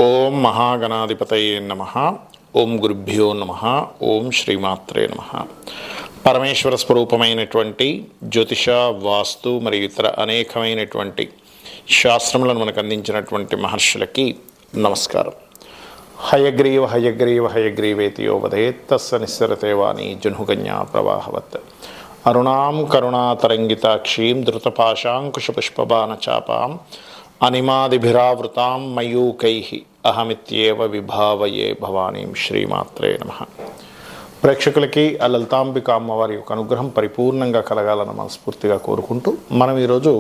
ఓం మహాగణాధిపతయే నమః. ఓం గురుభ్యో నమః. ఓం శ్రీమాత్రే నమః. పరమేశ్వర స్వరూపమైనటువంటి జ్యోతిష, వాస్తు మరియు ఇతర అనేకమైనటువంటి శాస్త్రములను మనకు అందించినటువంటి మహర్షులకి నమస్కారం. హయగ్రీవ హయగ్రీవ హయగ్రీవేతి యో వదేత్ తస్స నిస్సరతే వాణి జహ్నుకన్యా ప్రవాహవత్. అరుణాం కరుణాతరంగితాక్షీం ధృతపాశాంకుశపుష్పబాణచాపాం అనిమాదిభిరావృతాం మయూకైః అహమిత్యేవ విభావయే భవానీం. శ్రీమాత్రే నమః. ప్రేక్షకులకి ఆ లలితాంబిక అమ్మవారి యొక్క అనుగ్రహం పరిపూర్ణంగా కలగాలని మనస్ఫూర్తిగా కోరుకుంటూ మనం ఈరోజు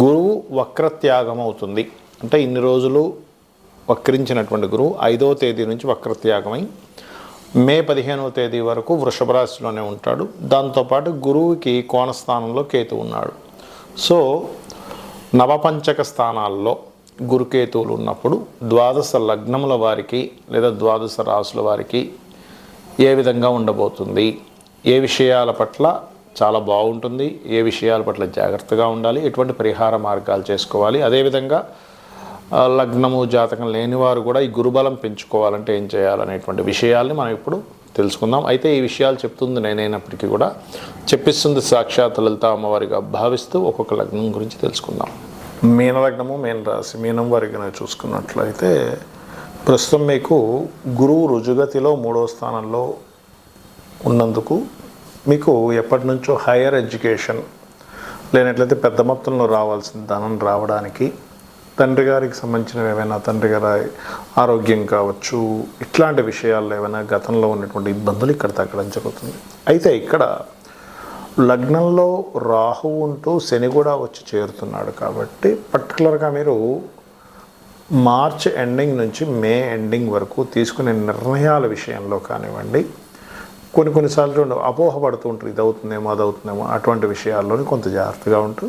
గురువు వక్రత్యాగం అవుతుంది అంటే ఇన్ని రోజులు వక్రించినటువంటి గురువు 5వ తేదీ నుంచి వక్రత్యాగమై మే 15వ తేదీ వరకు వృషభ రాశిలోనే ఉంటాడు. దాంతోపాటు గురువుకి కోణస్థానంలో కేతు ఉన్నాడు. సో నవపంచక స్థానాల్లో గురుకేతువులు ఉన్నప్పుడు ద్వాదశ లగ్నముల వారికి లేదా ద్వాదశ రాశుల వారికి ఏ విధంగా ఉండబోతుంది, ఏ విషయాల పట్ల చాలా బాగుంటుంది, ఏ విషయాల పట్ల జాగ్రత్తగా ఉండాలి, ఎటువంటి పరిహార మార్గాలు చేసుకోవాలి, అదేవిధంగా లగ్నము జాతకం లేనివారు కూడా ఈ గురుబలం పెంచుకోవాలంటే ఏం చేయాలనేటువంటి విషయాల్ని మనం ఇప్పుడు తెలుసుకుందాం. అయితే ఈ విషయాలు చెప్తుంది నేనైనప్పటికీ కూడా చెప్పిస్తుంది సాక్షాత్ లలిత అమ్మవారిగా భావిస్తూ ఒక్కొక్క లగ్నం గురించి తెలుసుకుందాం. మీనలగ్నము, మీన రాశి, మీనం వారికి చూసుకున్నట్లయితే ప్రస్తుతం మీకు గురువు రుజుగతిలో 3వ స్థానంలో ఉన్నందుకు మీకు ఎప్పటి నుంచో హైయర్ ఎడ్యుకేషన్ లేనట్లయితే పెద్ద మొత్తంలో రావాల్సిన ధనం రావడానికి, తండ్రి గారికి సంబంధించినవి ఏమైనా తండ్రి గారి ఆరోగ్యం కావచ్చు, ఇట్లాంటి విషయాల్లో ఏమైనా గతంలో ఉన్నటువంటి ఇబ్బందులు ఇక్కడ తగ్గడం జరుగుతుంది. అయితే ఇక్కడ లగ్నంలో రాహు ఉంటూ శని కూడా వచ్చి చేరుతున్నాడు కాబట్టి పర్టికులర్గా మీరు మార్చ్ ఎండింగ్ నుంచి మే ఎండింగ్ వరకు తీసుకునే నిర్ణయాల విషయంలో కానివ్వండి, కొన్నిసార్లు అపోహపడుతూ ఉంటారు, ఇది అవుతుందేమో అది అవుతుందేమో, అటువంటి విషయాల్లోని కొంత జాగ్రత్తగా ఉంటూ,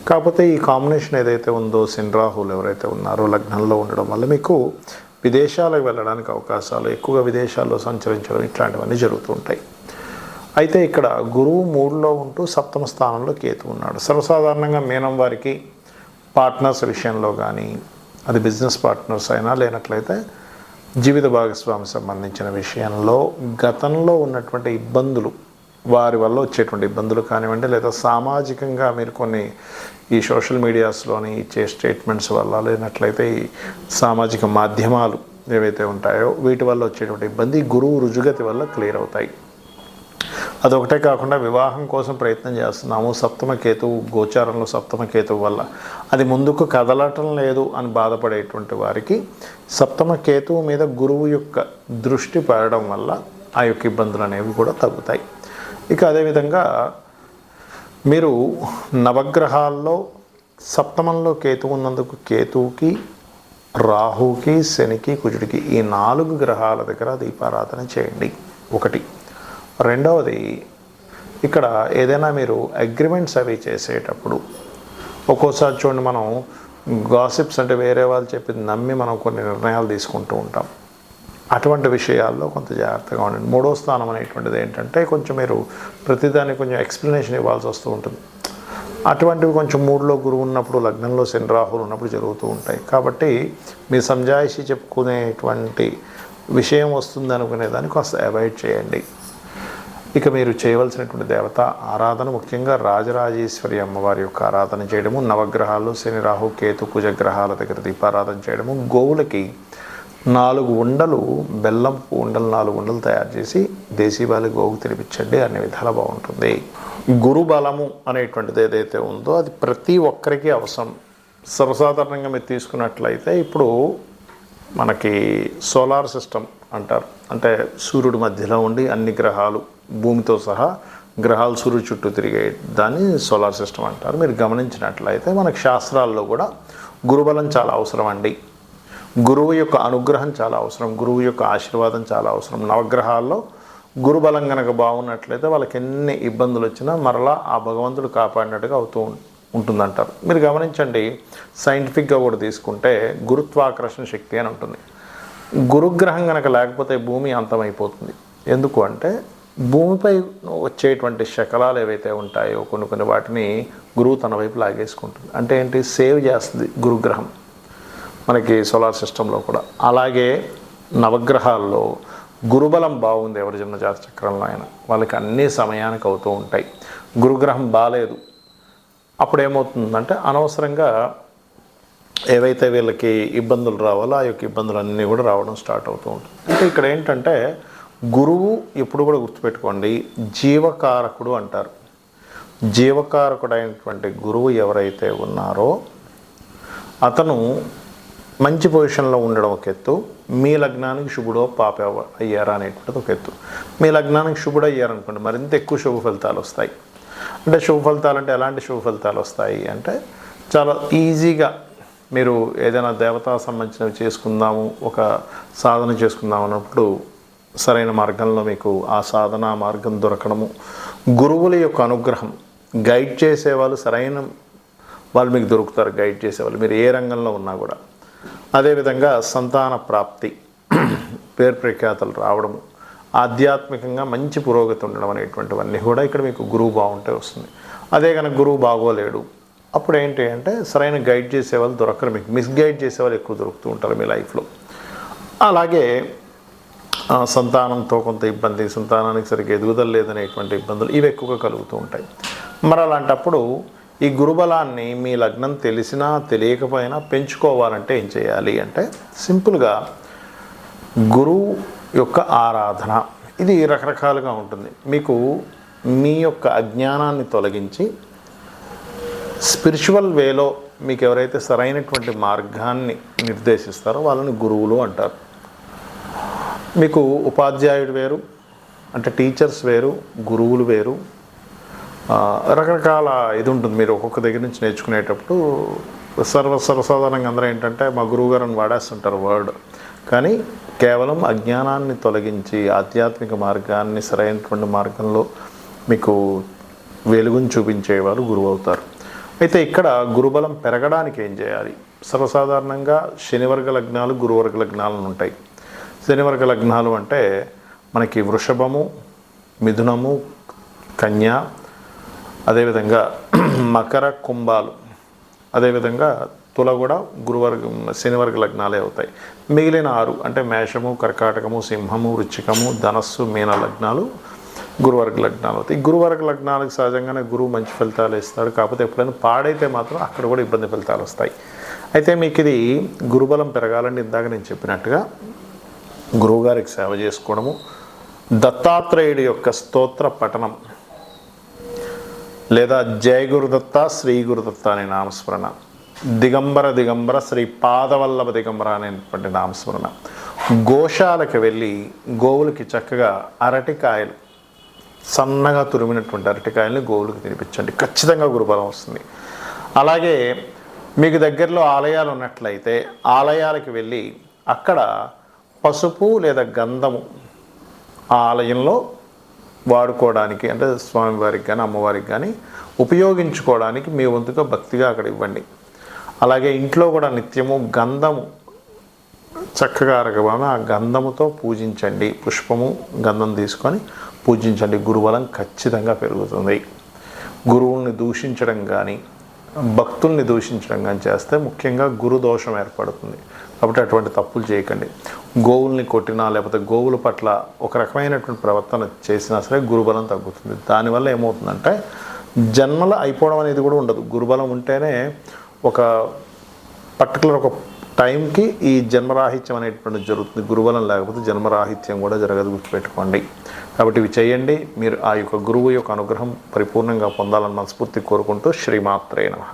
కాకపోతే ఈ కాంబినేషన్ ఏదైతే ఉందో శని రాహులు ఎవరైతే ఉన్నారో లగ్నంలో ఉండడం వల్ల మీకు విదేశాలకు వెళ్ళడానికి అవకాశాలు, ఎక్కువగా విదేశాల్లో సంచరించడం ఇట్లాంటివన్నీ జరుగుతూ ఉంటాయి. అయితే ఇక్కడ గురువు 3లో ఉంటూ 7వ స్థానంలో కేతు ఉన్నాడు. సర్వసాధారణంగా మీనం వారికి పార్ట్నర్స్ విషయంలో కానీ, అది బిజినెస్ పార్ట్నర్స్ అయినా లేనట్లయితే జీవిత భాగస్వామి సంబంధించిన విషయంలో గతంలో ఉన్నటువంటి ఇబ్బందులు, వారి వల్ల వచ్చేటువంటి ఇబ్బందులు కానివ్వండి, లేదా సామాజికంగా మీరు కొన్ని ఈ సోషల్ మీడియాస్లోని ఇచ్చే స్టేట్మెంట్స్ వల్ల లేనట్లయితే ఈ సామాజిక మాధ్యమాలు ఏవైతే ఉంటాయో వీటి వల్ల వచ్చేటువంటి ఇబ్బంది గురువు రుజుగతి వల్ల క్లియర్ అవుతాయి. అదొకటే కాకుండా వివాహం కోసం ప్రయత్నం చేస్తున్నాము, 7వ కేతువు గోచారంలో 7వ కేతువు వల్ల అది ముందుకు కదలటం లేదు అని బాధపడేటువంటి వారికి 7వ కేతువు మీద గురువు యొక్క దృష్టి పడడం వల్ల ఆ యొక్క ఇబ్బందులు అనేవి కూడా తగ్గుతాయి. ఇక అదేవిధంగా మీరు నవగ్రహాల్లో 7మంలో కేతువు ఉన్నందుకు కేతువుకి, రాహుకి, శనికి, కుజుడికి ఈ 4 గ్రహాల దగ్గర దీపారాధన చేయండి. ఒకటి. రెండవది, ఇక్కడ ఏదైనా మీరు అగ్రిమెంట్స్ అవి చేసేటప్పుడు ఒక్కోసారి చూడండి, మనం గాసిప్స్ అంటే వేరే వాళ్ళు చెప్పింది నమ్మి మనం కొన్ని నిర్ణయాలు తీసుకుంటూ ఉంటాం. అటువంటి విషయాల్లో కొంత జాగ్రత్తగా ఉండండి. 3వ స్థానం అనేటువంటిది ఏంటంటే కొంచెం మీరు ప్రతిదానికి కొంచెం ఎక్స్ప్లెనేషన్ ఇవ్వాల్సి వస్తూ ఉంటుంది. అటువంటివి కొంచెం 3లో గురువు ఉన్నప్పుడు, లగ్నంలో శని రాహులు ఉన్నప్పుడు జరుగుతూ ఉంటాయి. కాబట్టి మీ సంజాయిషి చెప్పుకునేటువంటి విషయం వస్తుంది అనుకునేదాన్ని కాస్త అవాయిడ్ చేయండి. ఇక మీరు చేయవలసినటువంటి దేవత ఆరాధన ముఖ్యంగా రాజరాజేశ్వరి అమ్మవారి యొక్క ఆరాధన చేయడము, నవగ్రహాలు శని రాహు కేతు కుజ గ్రహాల దగ్గర దీపారాధన చేయడము, గోవులకి 4 ఉండలు బెల్లం ఉండలు 4 ఉండలు తయారు చేసి దేశీవాళి గోవుకు తినిపించండి. అన్ని విధాలా బాగుంటుంది. గురు బలము అనేటువంటిది ఏదైతే ఉందో అది ప్రతి ఒక్కరికి అవసరం. సర్వసాధారణంగా మీరు తీసుకున్నట్లయితే ఇప్పుడు మనకి సోలార్ సిస్టమ్ అంటారు, అంటే సూర్యుడి మధ్యలో ఉండి అన్ని గ్రహాలు భూమితో సహా గ్రహాలు సూర్యుడు చుట్టూ తిరిగే దాన్ని సోలార్ సిస్టమ్ అంటారు. మీరు గమనించినట్లయితే మనకు శాస్త్రాల్లో కూడా గురుబలం చాలా అవసరం అండి. గురువు యొక్క అనుగ్రహం చాలా అవసరం, గురువు యొక్క ఆశీర్వాదం చాలా అవసరం. నవగ్రహాల్లో గురుబలం కనుక బాగున్నట్లయితే వాళ్ళకి ఎన్ని ఇబ్బందులు వచ్చినా మరలా ఆ భగవంతుడు కాపాడినట్టుగా అవుతూ ఉంటుందంటారు. మీరు గమనించండి, సైంటిఫిక్గా కూడా తీసుకుంటే గురుత్వాకర్షణ శక్తి అని ఉంటుంది. గురుగ్రహం కనుక లేకపోతే భూమి అంతమైపోతుంది. ఎందుకు అంటే భూమిపై వచ్చేటువంటి శకలాలు ఏవైతే ఉంటాయో కొన్ని వాటిని గురువు తన వైపు లాగేసుకుంటుంది. అంటే ఏంటి, సేవ్ చేస్తుంది గురుగ్రహం. మనకి సోలార్ సిస్టంలో కూడా. అలాగే నవగ్రహాల్లో గురుబలం బాగుంది ఎవరి జన్మ జాతక చక్రంలో అయినా వాళ్ళకి అన్ని సమయానికి అవుతూ ఉంటాయి. గురుగ్రహం బాగాలేదు అప్పుడు ఏమవుతుందంటే అనవసరంగా ఏవైతే వీళ్ళకి ఇబ్బందులు రావాలో ఆ యొక్క ఇబ్బందులు అన్నీ కూడా రావడం స్టార్ట్ అవుతూ ఉంటుంది. అంటే ఇక్కడ ఏంటంటే గురువు ఎప్పుడు కూడా గుర్తుపెట్టుకోండి జీవకారకుడు అంటారు. జీవకారకుడైనటువంటి గురువు ఎవరైతే ఉన్నారో అతను మంచి పొజిషన్లో ఉండడం ఒక ఎత్తు, మీ లగ్నానికి శుభుడో పాప అయ్యారా అనేటువంటిది ఒక ఎత్తు. మీ లగ్నానికి శుభుడు అయ్యారనుకోండి మరింత ఎక్కువ శుభ ఫలితాలు వస్తాయి. అంటే శుభ ఫలితాలు అంటే ఎలాంటి శుభ ఫలితాలు వస్తాయి అంటే చాలా ఈజీగా మీరు ఏదైనా దేవతా సంబంధించినవి చేసుకుందాము, ఒక సాధన చేసుకుందాం అన్నప్పుడు సరైన మార్గంలో మీకు ఆ సాధన మార్గం దొరకడము, గురువుల యొక్క అనుగ్రహం, గైడ్ చేసేవాళ్ళు సరైన వాళ్ళు మీకు దొరుకుతారు. గైడ్ చేసేవాళ్ళు మీరు ఏ రంగంలో ఉన్నా కూడా. అదేవిధంగా సంతాన ప్రాప్తి, పేరు ప్రఖ్యాతలు రావడము, ఆధ్యాత్మికంగా మంచి పురోగతి ఉండడం అనేటువంటివన్నీ కూడా ఇక్కడ మీకు గురువు బాగుంటే వస్తుంది. అదే కనుక గురువు బాగోలేడు అప్పుడు ఏంటి అంటే సరైన గైడ్ చేసేవాళ్ళు దొరకరు, మీకు మిస్గైడ్ చేసేవాళ్ళు ఎక్కువ దొరుకుతూ ఉంటారు మీ లైఫ్లో. అలాగే సంతానంతో కొంత ఇబ్బంది, సంతానానికి సరిగ్గా ఎదుగుదల లేదనేటువంటి ఇబ్బందులు ఇవి ఎక్కువగా కలుగుతూ ఉంటాయి. మరి అలాంటప్పుడు ఈ గురుబలాన్ని మీ లగ్నం తెలిసినా తెలియకపోయినా పెంచుకోవాలంటే ఏం చేయాలి అంటే సింపుల్గా గురువు యొక్క ఆరాధన. ఇది రకరకాలుగా ఉంటుంది. మీకు మీ యొక్క అజ్ఞానాన్ని తొలగించి స్పిరిచువల్ వేలో మీకు ఎవరైతే సరైనటువంటి మార్గాన్ని నిర్దేశిస్తారో వాళ్ళని గురువులు అంటారు. మీకు ఉపాధ్యాయుడు వేరు, అంటే టీచర్స్ వేరు, గురువులు వేరు, రకరకాల ఇది ఉంటుంది. మీరు ఒక్కొక్క దగ్గర నుంచి నేర్చుకునేటప్పుడు సర్వసాధారణంగా అందరూ ఏంటంటే మా గురువు గారిని వాడేస్తుంటారు వర్డ్, కానీ కేవలం అజ్ఞానాన్ని తొలగించి ఆధ్యాత్మిక మార్గాన్ని సరైనటువంటి మార్గంలో మీకు వెలుగుని చూపించేవారు గురువు అవుతారు. అయితే ఇక్కడ గురుబలం పెరగడానికి ఏం చేయాలి? సర్వసాధారణంగా శనివర్గ లగ్నాలు, గురువర్గ లగ్నాలు ఉంటాయి. శనివర్గ లగ్నాలు అంటే మనకి వృషభము, మిథునము, కన్య, అదేవిధంగా మకర, కుంభాలు, అదేవిధంగా తుల కూడా శనివర్గ లగ్నాలే అవుతాయి. మిగిలిన 6 అంటే మేషము, కర్కాటకము, సింహము, వృశ్చికము, ధనస్సు, మీన లగ్నాలు గురువర్గ లగ్నాలు అవుతాయి. గురువర్గ లగ్నాలకు సహజంగానే గురువు మంచి ఫలితాలు ఇస్తాడు. కాకపోతే ఎప్పుడైనా పాడైతే మాత్రం అక్కడ కూడా ఇబ్బంది ఫలితాలు వస్తాయి. అయితే మీకు ఇది గురుబలం పెరగాలని ఇందాక నేను చెప్పినట్టుగా గురువుగారికి సేవ చేసుకోవడము, దత్తాత్రేయుడి యొక్క స్తోత్ర పఠనం లేదా జయ గురుదత్త, శ్రీ గురుదత్త అనే నామస్మరణ, దిగంబర దిగంబర శ్రీ పాదవల్లభ దిగంబర అనేటువంటి నామస్మరణ, గోశాలకు వెళ్ళి గోవులకి చక్కగా అరటికాయలు, సన్నగా తురిమినటువంటి అరటికాయలని గోవులకు తినిపించండి, ఖచ్చితంగా గురుబలం వస్తుంది. అలాగే మీకు దగ్గరలో ఆలయాలు ఉన్నట్లయితే ఆలయాలకు వెళ్ళి అక్కడ పసుపు లేదా గంధము ఆ ఆలయంలో వాడుకోవడానికి, అంటే స్వామివారికి కానీ అమ్మవారికి కానీ ఉపయోగించుకోవడానికి మీ వంతుగా భక్తిగా అక్కడ ఇవ్వండి. అలాగే ఇంట్లో కూడా నిత్యము గంధము చక్కగా అరగబాను ఆ గంధముతో పూజించండి. పుష్పము గంధం తీసుకొని పూజించండి. గురుబలం ఖచ్చితంగా పెరుగుతుంది. గురువుల్ని దూషించడం కానీ భక్తుల్ని దూషించడం కానీ చేస్తే ముఖ్యంగా గురుదోషం ఏర్పడుతుంది. కాబట్టి అటువంటి తప్పులు చేయకండి. గోవుల్ని కొట్టినా లేకపోతే గోవుల పట్ల ఒక రకమైనటువంటి ప్రవర్తన చేసినా సరే గురుబలం తగ్గుతుంది. దానివల్ల ఏమవుతుందంటే జన్మల అయిపోవడం అనేది కూడా ఉండదు. గురుబలం ఉంటేనే ఒక పర్టికులర్ ఒక టైంకి ఈ జన్మరాహిత్యం అనేటువంటి జరుగుతుంది. గురుబలం లేకపోతే జన్మరాహిత్యం కూడా జరగదు, గుర్తుపెట్టుకోండి. కాబట్టి ఇవి చేయండి. మీరు ఆ యొక్క గురువు యొక్క అనుగ్రహం పరిపూర్ణంగా పొందాలని మనస్ఫూర్తి కోరుకుంటూ శ్రీమాత్రే నమః.